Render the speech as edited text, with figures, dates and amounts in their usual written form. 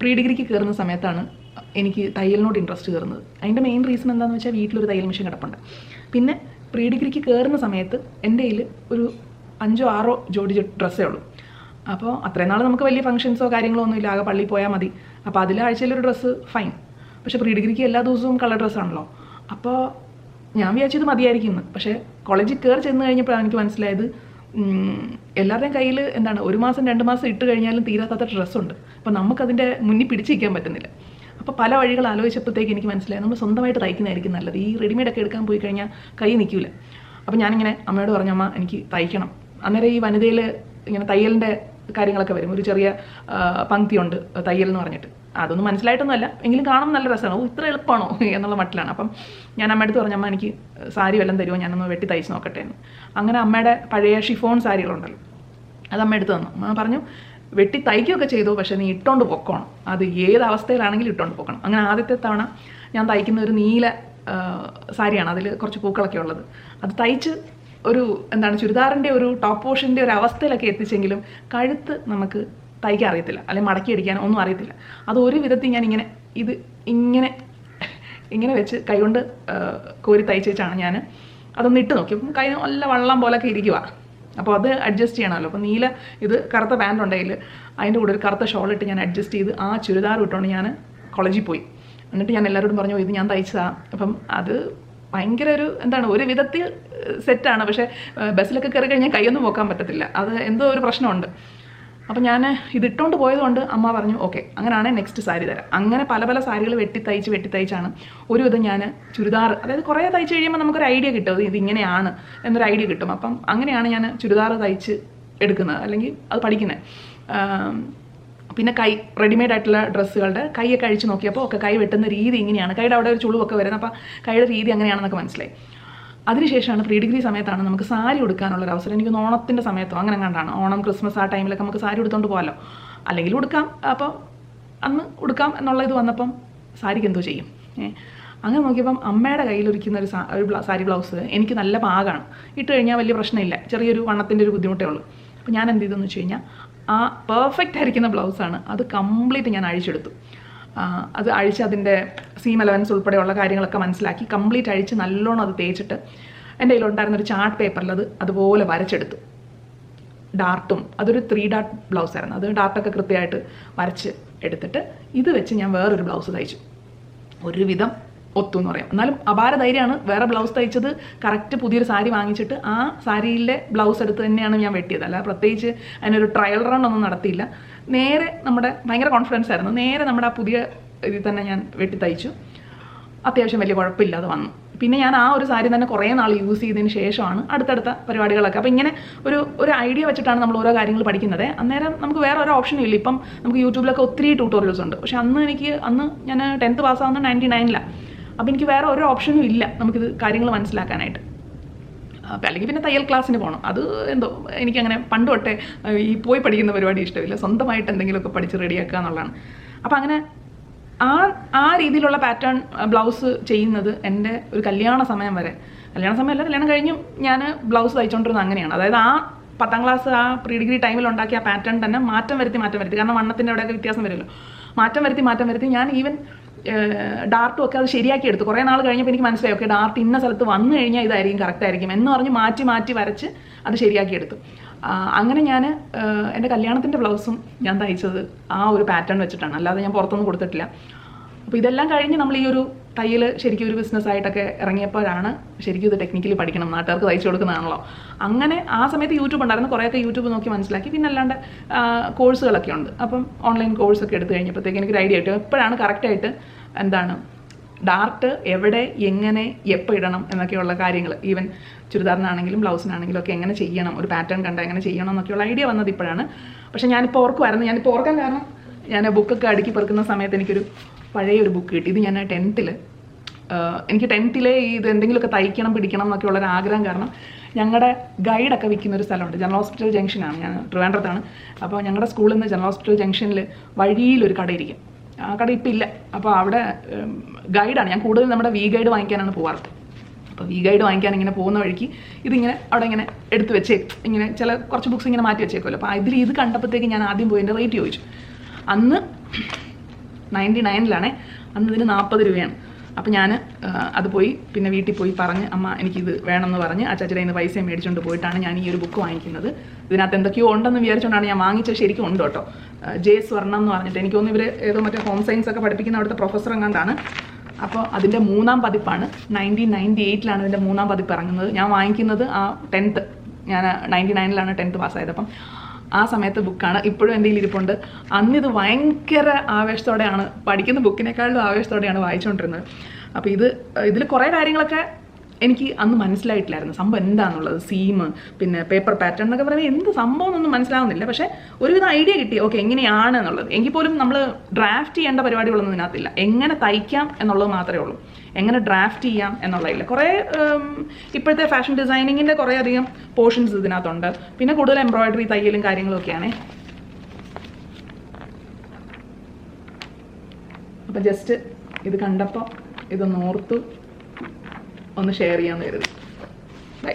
Pre ഡിഗ്രിക്ക് കയറുന്ന സമയത്താണ് എനിക്ക് തയ്യലിനോട് ഇൻട്രസ്റ്റ് കയറുന്നത്. അതിൻ്റെ മെയിൻ റീസൺ എന്താണെന്ന് വെച്ചാൽ വീട്ടിലൊരു തയ്യൽ മെഷീൻ കിടപ്പുണ്ട്. പിന്നെ പ്രീ ഡിഗ്രിക്ക് കയറുന്ന സമയത്ത് എൻ്റെ കയ്യിൽ ഒരു 5-6 ജോഡി ഡ്രസ്സേ ഉള്ളൂ. അപ്പോൾ അത്രയും നാൾ നമുക്ക് വലിയ ഫംഗ്ഷൻസോ കാര്യങ്ങളോ ഒന്നും ഇല്ല, ആകെ പള്ളിയിൽ പോയാൽ മതി. അപ്പോൾ അതിൽ ആഴ്ചയിലൊരു ഡ്രസ്സ് ഫൈൻ. പക്ഷേ പ്രീ ഡിഗ്രിക്ക് എല്ലാ ദിവസവും കളർ ഡ്രസ്സാണല്ലോ. അപ്പോൾ ഞാൻ വിചാരിച്ചത് മതിയായിരിക്കും. പക്ഷേ കോളേജിൽ കയറി ചെന്ന് കഴിഞ്ഞപ്പോഴാണ് എനിക്ക് മനസ്സിലായത് എല്ലാവരുടെയും കയ്യിൽ എന്താണ് 1 മാസം 2 മാസം ഇട്ട് കഴിഞ്ഞാലും തീരാത്ത ഡ്രസ്സുണ്ട്. അപ്പോൾ നമുക്കതിൻ്റെ മുന്നിൽ പിടിച്ചിരിക്കാൻ പറ്റുന്നില്ല. അപ്പോൾ പല വഴികൾ ആലോചിച്ചപ്പോഴത്തേക്ക് എനിക്ക് മനസ്സിലായി നമ്മൾ സ്വന്തമായിട്ട് തയ്ക്കുന്നതായിരിക്കും നല്ലത്. ഈ റെഡിമെയ്ഡൊക്കെ എടുക്കാൻ പോയി കഴിഞ്ഞാൽ കൈ നിൽക്കില്ല. അപ്പോൾ ഞാനിങ്ങനെ അമ്മയോട് പറഞ്ഞു, അമ്മ എനിക്ക് തയ്ക്കണം. അന്നേരം ഈ വനിതയിൽ ഇങ്ങനെ തയ്യലിൻ്റെ കാര്യങ്ങളൊക്കെ വരും. ഒരു ചെറിയ പങ്ക്തിയുണ്ട് തയ്യൽ എന്ന് പറഞ്ഞിട്ട്. അതൊന്നും മനസ്സിലായിട്ടൊന്നുമല്ല, എങ്കിലും കാണാൻ നല്ല രസമാണ്. ഇത്ര എളുപ്പമാണോ എന്നുള്ള മട്ടിലാണ്. അപ്പം ഞാൻ അമ്മയുടെ പറഞ്ഞു, അമ്മ എനിക്ക് സാരി വല്ലതും തരുമോ, ഞാനൊന്ന് വെട്ടി തയ്ച്ച് നോക്കട്ടെ എന്ന്. അങ്ങനെ അമ്മയുടെ പഴയ ഷിഫോൺ സാരികളുണ്ടല്ലോ, അത് അമ്മ എടുത്ത് തന്നു. അമ്മ പറഞ്ഞു, വെട്ടി തയ്ക്കുകയൊക്കെ ചെയ്തു, പക്ഷേ നീ ഇട്ടുകൊണ്ട് പൊക്കണം, അത് ഏത് അവസ്ഥയിലാണെങ്കിലും ഇട്ടുകൊണ്ട് പൊക്കണം. അങ്ങനെ ആദ്യത്തെ തവണ ഞാൻ തയ്ക്കുന്ന ഒരു നീല സാരിയാണ്, അതിൽ കുറച്ച് പൂക്കളൊക്കെ ഉള്ളത്. അത് തയ്ച്ച് ഒരു എന്താണ് ചുരിദാറിൻ്റെ ഒരു ടോപ്പ് പോർഷൻ്റെ ഒരു അവസ്ഥയിലൊക്കെ എത്തിച്ചെങ്കിലും കഴുത്ത് നമുക്ക് തയ്ക്കാൻ അറിയത്തില്ല, അല്ലെങ്കിൽ മടക്കി അടിക്കാൻ ഒന്നും അറിയത്തില്ല. അത് ഒരു വിധത്തിൽ ഞാൻ ഇങ്ങനെ വെച്ച് കൈകൊണ്ട് കോരി തയ്ച്ച് വെച്ചാണ് ഞാൻ അതൊന്ന് ഇട്ട് നോക്കി. അപ്പം കൈ നല്ല വള്ളം പോലൊക്കെ ഇരിക്കുക. അപ്പോൾ അത് അഡ്ജസ്റ്റ് ചെയ്യണമല്ലോ. അപ്പോൾ നീല ഇത് കറുത്ത പാൻറ് ഉണ്ടെങ്കിൽ അതിൻ്റെ കൂടെ ഒരു കറുത്ത ഷോൾ ഇട്ട് ഞാൻ അഡ്ജസ്റ്റ് ചെയ്ത് ആ ചുരിദാർ ഇട്ടുകൊണ്ട് ഞാൻ കോളേജിൽ പോയി. എന്നിട്ട് ഞാൻ എല്ലാവരോടും പറഞ്ഞു, ഇത് ഞാൻ തയ്ച്ചതാണ്. അപ്പം അത് ഭയങ്കര ഒരു എന്താണ് ഒരു വിധത്തിൽ സെറ്റാണ്. പക്ഷേ ബസ്സിലൊക്കെ കയറി കഴിഞ്ഞാൽ കൈയൊന്നും പോക്കാൻ പറ്റത്തില്ല, അത് എന്തോ ഒരു പ്രശ്നമുണ്ട്. അപ്പം ഞാൻ ഇതിട്ടുകൊണ്ട് പോയതുകൊണ്ട് അമ്മ പറഞ്ഞു, ഓക്കെ അങ്ങനെയാണ് നെക്സ്റ്റ് സാരി തരാം. അങ്ങനെ പല സാരികൾ വെട്ടിത്തയ്ച്ചാണ് ഒരുവിധം ഞാൻ ചുരിദാർ, അതായത് കുറേ തയ്ച്ച് കഴിയുമ്പോൾ നമുക്കൊരു ഐഡിയ കിട്ടും, ഇതിങ്ങനെയാണ് എന്നൊരു ഐഡിയ കിട്ടും. അപ്പം അങ്ങനെയാണ് ഞാൻ ചുരിദാർ തയ്ച്ച് എടുക്കുന്നത്, അല്ലെങ്കിൽ അത് പഠിക്കുന്നത്. പിന്നെ കൈ റെഡിമെയ്ഡ് ആയിട്ടുള്ള ഡ്രസ്സുകളുടെ കൈയൊക്കെ അഴിച്ച് നോക്കിയപ്പോൾ ഒക്കെ കൈ വെട്ടുന്ന രീതി ഇങ്ങനെയാണ്, കൈയുടെ അവിടെ ഒരു ചുളിവൊക്കെ വരുന്നത്. അപ്പോൾ കൈയുടെ രീതി അങ്ങനെയാണെന്നൊക്കെ മനസ്സിലായി. അതിനുശേഷമാണ് പ്രീ ഡിഗ്രി സമയത്താണ് നമുക്ക് സാരി ഉടുക്കാനുള്ളൊരു അവസരം. എനിക്ക് ഓണത്തിൻ്റെ സമയത്തോ അങ്ങനെ കണ്ടാണ്, ഓണം ക്രിസ്മസ് ആ ടൈമിലൊക്കെ നമുക്ക് സാരി ഉടുത്തോണ്ട് പോകാമല്ലോ, അല്ലെങ്കിൽ ഉടുക്കാം. അപ്പോൾ അന്ന് ഉടുക്കാം എന്നുള്ള ഇത് വന്നപ്പം സാരിക്ക് എന്തോ ചെയ്യും. അങ്ങനെ നോക്കിയപ്പം അമ്മയുടെ കയ്യിലൊരിക്കുന്ന ഒരു സാരി ബ്ലൗസ് എനിക്ക് നല്ല പാകമാണ്, ഇട്ട് കഴിഞ്ഞാൽ വലിയ പ്രശ്നമില്ല, ചെറിയൊരു വണ്ണത്തിൻ്റെ ഒരു ബുദ്ധിമുട്ടേ ഉള്ളൂ. അപ്പോൾ ഞാൻ എന്ത് ചെയ്തെന്ന് വെച്ച് കഴിഞ്ഞാൽ ആ പെർഫെക്റ്റ് ആയിരിക്കുന്ന ബ്ലൗസാണ്, അത് കംപ്ലീറ്റ് ഞാൻ അഴിച്ചെടുത്തു. അത് അഴിച്ച് അതിൻ്റെ സീം അലവൻസ് ഉൾപ്പെടെയുള്ള കാര്യങ്ങളൊക്കെ മനസ്സിലാക്കി കംപ്ലീറ്റ് അഴിച്ച് നല്ലോണം അത് തേച്ചിട്ട് എൻ്റെ കയ്യിലുണ്ടായിരുന്നൊരു ചാർട്ട് പേപ്പറിൽ അതുപോലെ വരച്ചെടുത്തു. ഡാർട്ടും അതൊരു 3 ഡാർട്ട് ബ്ലൗസായിരുന്നു, അത് ഡാർട്ടൊക്കെ കൃത്യമായിട്ട് വരച്ച് എടുത്തിട്ട് ഇത് വെച്ച് ഞാൻ വേറൊരു ബ്ലൗസ് തയ്ച്ചു. ഒരുവിധം ഒത്തു എന്ന് പറയാം. എന്നാലും അപാര ധൈര്യമാണ്. വേറെ ബ്ലൗസ് തയ്ച്ചത് കറക്റ്റ് പുതിയൊരു സാരി വാങ്ങിച്ചിട്ട് ആ സാരിയിലെ ബ്ലൗസ് എടുത്ത് തന്നെയാണ് ഞാൻ വെട്ടിയത്. അല്ല പ്രത്യേകിച്ച് അതിനൊരു ട്രയൽ റൺ ഒന്നും നടത്തിയില്ല. നേരെ നമ്മുടെ ഭയങ്കര കോൺഫിഡൻസ് ആയിരുന്നു, നേരെ നമ്മുടെ ആ പുതിയ ഇതിൽ തന്നെ ഞാൻ വെട്ടി തയ്ച്ചു. അത്യാവശ്യം വലിയ കുഴപ്പമില്ലാതെ വന്നു. പിന്നെ ഞാൻ ആ ഒരു സാരി തന്നെ കുറേ നാൾ യൂസ് ചെയ്തതിന് ശേഷമാണ് അടുത്തടുത്ത പരിപാടികളൊക്കെ. അപ്പോൾ ഇങ്ങനെ ഒരു ഐഡിയ വെച്ചിട്ടാണ് നമ്മൾ ഓരോ കാര്യങ്ങൾ പഠിക്കുന്നത്. അന്നേരം നമുക്ക് വേറെ ഒരു ഓപ്ഷനും ഇല്ല. ഇപ്പം നമുക്ക് യൂട്യൂബിലൊക്കെ ഒത്തിരി ട്യൂട്ടോറിയൽസ് ഉണ്ട്. പക്ഷേ അന്ന് ഞാൻ 10th പാസ്സാവുന്ന 99ലാണ്. അപ്പോൾ എനിക്ക് വേറെ ഒരു ഓപ്ഷനും ഇല്ല നമുക്കിത് കാര്യങ്ങൾ മനസ്സിലാക്കാനായിട്ട്. അപ്പോൾ അല്ലെങ്കിൽ പിന്നെ തയ്യൽ ക്ലാസ്സിന് പോകണം. അത് എന്തോ എനിക്കങ്ങനെ പണ്ട് തൊട്ടേ ഈ പോയി പഠിക്കുന്ന പരിപാടി ഇഷ്ടമില്ല, സ്വന്തമായിട്ട് എന്തെങ്കിലുമൊക്കെ പഠിച്ച് റെഡിയാക്കുക എന്നുള്ളതാണ്. അപ്പോൾ അങ്ങനെ ആ രീതിയിലുള്ള പാറ്റേൺ ബ്ലൗസ് ചെയ്യുന്നത് എൻ്റെ ഒരു കല്യാണ സമയം വരെ, കല്യാണം കഴിഞ്ഞും ഞാൻ ബ്ലൗസ് തയ്ച്ചുകൊണ്ടിരുന്നത് അങ്ങനെയാണ്. അതായത് ആ 10th ക്ലാസ് ആ പ്രീ ഡിഗ്രി ടൈമിൽ ഉണ്ടാക്കിയ ആ പാറ്റേൺ തന്നെ മാറ്റം വരുത്തി, കാരണം വണ്ണത്തിൻ്റെ അവിടെയൊക്കെ വ്യത്യാസം വരുമല്ലോ, മാറ്റം വരുത്തി ഞാൻ ഈവൻ ഡാർട്ടും ഒക്കെ അത് ശരിയാക്കി എടുത്തു. കുറേ നാൾ കഴിഞ്ഞപ്പോൾ എനിക്ക് മനസ്സിലായി, ഓക്കെ ഡാർട്ട് ഇന്ന സ്ഥലത്ത് വന്നു കഴിഞ്ഞാൽ ഇതായിരിക്കും കറക്റ്റ് ആയിരിക്കും എന്ന് പറഞ്ഞ് മാറ്റി വരച്ച് അത് ശരിയാക്കി എടുത്തു. അങ്ങനെ ഞാൻ എൻ്റെ കല്യാണത്തിൻ്റെ ബ്ലൗസും ഞാൻ തയ്ച്ചത് ആ ഒരു പാറ്റേൺ വെച്ചിട്ടാണ്, അല്ലാതെ ഞാൻ പുറത്തൊന്നും കൊടുത്തിട്ടില്ല. അപ്പോൾ ഇതെല്ലാം കഴിഞ്ഞ് നമ്മൾ ഈ ഒരു തയ്യൽ ശരിക്കും ഒരു ബിസിനസ്സായിട്ടൊക്കെ ഇറങ്ങിയപ്പോഴാണ് ശരിക്കും ഇത് ടെക്നിക്കലി പഠിക്കണം, നാട്ടുകാർക്ക് തയ്ച്ചു കൊടുക്കുന്നതാണല്ലോ. അങ്ങനെ ആ സമയത്ത് യൂട്യൂബ് ഉണ്ടായിരുന്നു, കുറേയൊക്കെ യൂട്യൂബ് നോക്കി മനസ്സിലാക്കി. പിന്നെ അല്ലാണ്ട് കോഴ്സുകളൊക്കെ ഉണ്ട്. അപ്പം ഓൺലൈൻ കോഴ്സൊക്കെ എടുത്തു കഴിഞ്ഞപ്പോഴത്തേക്ക് എനിക്കൊരു ഐഡിയ കിട്ടും എപ്പോഴാണ് കറക്റ്റായിട്ട് എന്താണ് ഡാർട്ട് എവിടെ എങ്ങനെ എപ്പോൾ ഇടണം എന്നൊക്കെയുള്ള കാര്യങ്ങൾ. ഈവൻ ചുരിദാറിനാണെങ്കിലും ബ്ലൗസിനാണെങ്കിലും ഒക്കെ എങ്ങനെ ചെയ്യണം, ഒരു പാറ്റേൺ കണ്ട എങ്ങനെ ചെയ്യണം എന്നൊക്കെയുള്ള ഐഡിയ വന്നത് ഇപ്പോഴാണ്. പക്ഷേ ഞാനിപ്പോൾ ഓർക്കാൻ കാരണം ഞാൻ ബുക്കൊക്കെ അടുക്കി പെറുക്കുന്ന സമയത്ത് എനിക്കൊരു പഴയൊരു ബുക്ക് കിട്ടി. ഇത് ഞാൻ 10th എനിക്ക് 10th ഇത് എന്തെങ്കിലുമൊക്കെ തയ്ക്കണം പിടിക്കണം എന്നൊക്കെയുള്ളൊരു ആഗ്രഹം കാരണം ഞങ്ങളുടെ ഗൈഡൊക്കെ വിൽക്കുന്ന ഒരു സ്ഥലമുണ്ട്, ജനറൽ ഹോസ്പിറ്റൽ ജംഗ്ഷനാണ്, ഞാൻ ട്രിവാൻഡ്രത്താണ്. അപ്പോൾ ഞങ്ങളുടെ സ്കൂളിൽ നിന്ന് ജനറൽ ഹോസ്പിറ്റൽ ജംഗ്ഷനിൽ വഴിയിലൊരു കടയിരിക്കും. ആ കട ഇപ്പം ഇല്ല. അപ്പോൾ അവിടെ ഗൈഡാണ്, ഞാൻ കൂടുതൽ നമ്മുടെ വി ഗൈഡ് വാങ്ങിക്കാനാണ് പോവാറ്. അപ്പോൾ വി ഗൈഡ് വാങ്ങിക്കാൻ ഇങ്ങനെ പോകുന്ന വഴിക്ക് ഇതിങ്ങനെ അവിടെ ഇങ്ങനെ എടുത്ത് വെച്ചേക്കും, ഇങ്ങനെ കുറച്ച് ബുക്സ് ഇങ്ങനെ മാറ്റി വെച്ചേക്കുമല്ലോ. അപ്പോൾ ഇത് കണ്ടപ്പോഴത്തേക്ക് ഞാൻ ആദ്യം പോയി എൻ്റെ റേറ്റ് ചോദിച്ചു. അന്ന് 99-ലാണേ. അന്ന് ഇതിന് 40 രൂപയാണ്. അപ്പോൾ ഞാൻ അത് പോയി പിന്നെ വീട്ടിൽ പോയി പറഞ്ഞ് അമ്മ എനിക്കിത് വേണമെന്ന് പറഞ്ഞ് അച്ചാച്ചിയുടെ കയ്യിൽ നിന്ന് പൈസ മേടിച്ചുകൊണ്ട് പോയിട്ടാണ് ഞാൻ ഈ ഒരു ബുക്ക് വാങ്ങിക്കുന്നത്. ഇതിനകത്ത് എന്തൊക്കെയോ ഉണ്ടെന്ന് വിചാരിച്ചുകൊണ്ടാണ് ഞാൻ വാങ്ങിച്ചത്. ശരിക്കും ഉണ്ട് കേട്ടോ. ജെ സ്വർണം എന്ന് പറഞ്ഞിട്ട് എനിക്ക് തോന്നുന്നു ഇവർ ഏതോ മറ്റേ ഹോം സയൻസ് ഒക്കെ പഠിപ്പിക്കുന്ന അവിടുത്തെ പ്രൊഫസർ എങ്ങാണ്ടാണ്. അപ്പോൾ അതിൻ്റെ 3ാം പതിപ്പാണ്. 1998-ലാണ് ഇതിൻ്റെ 3ാം പതിപ്പ് ഇറങ്ങുന്നത്. ഞാൻ വാങ്ങിക്കുന്നത് ആ 10th, ഞാൻ 99-ലാണ് 10th പാസ്സായത്. അപ്പം ആ സമയത്ത് ബുക്കാണ് ഇപ്പോഴും എൻ്റെ ഇരിപ്പുണ്ട്. അന്നിത് ഭയങ്കര ആവേശത്തോടെയാണ്, പഠിക്കുന്ന ബുക്കിനേക്കാളും ആവേശത്തോടെയാണ് വായിച്ചുകൊണ്ടിരുന്നത്. അപ്പോൾ ഇതിൽ കുറേ കാര്യങ്ങളൊക്കെ എനിക്ക് അന്ന് മനസ്സിലായിട്ടില്ലായിരുന്നു, സംഭവം എന്താണെന്നുള്ളത്. സീം, പിന്നെ പേപ്പർ പാറ്റേൺ എന്നൊക്കെ പറയുമ്പോൾ എന്ത് സംഭവം എന്നൊന്നും മനസ്സിലാവുന്നില്ല. പക്ഷേ ഒരുവിധം ഐഡിയ കിട്ടി, ഓക്കെ എങ്ങനെയാണ് എന്നുള്ളത്. എങ്കിൽ പോലും നമ്മൾ ഡ്രാഫ്റ്റ് ചെയ്യേണ്ട പരിപാടികളൊന്നും ഇതിനകത്തില്ല. എങ്ങനെ തയ്ക്കാം എന്നുള്ളത് മാത്രമേ ഉള്ളൂ, എങ്ങനെ ഡ്രാഫ്റ്റ് ചെയ്യാം എന്നുള്ളതില്ല. കുറേ ഇപ്പോഴത്തെ ഫാഷൻ ഡിസൈനിങ്ങിൻ്റെ കുറേ അധികം പോർഷൻസ് ഇതിനകത്തുണ്ട്. പിന്നെ കൂടുതൽ എംബ്രോയിഡറി, തയ്യലും കാര്യങ്ങളൊക്കെയാണ്. അപ്പം ജസ്റ്റ് ഇത് കണ്ടപ്പോൾ ഇതൊന്ന് ഓർത്തു ഒന്ന് ഷെയർ ചെയ്യാമെന്ന് കരുതി. ബൈ.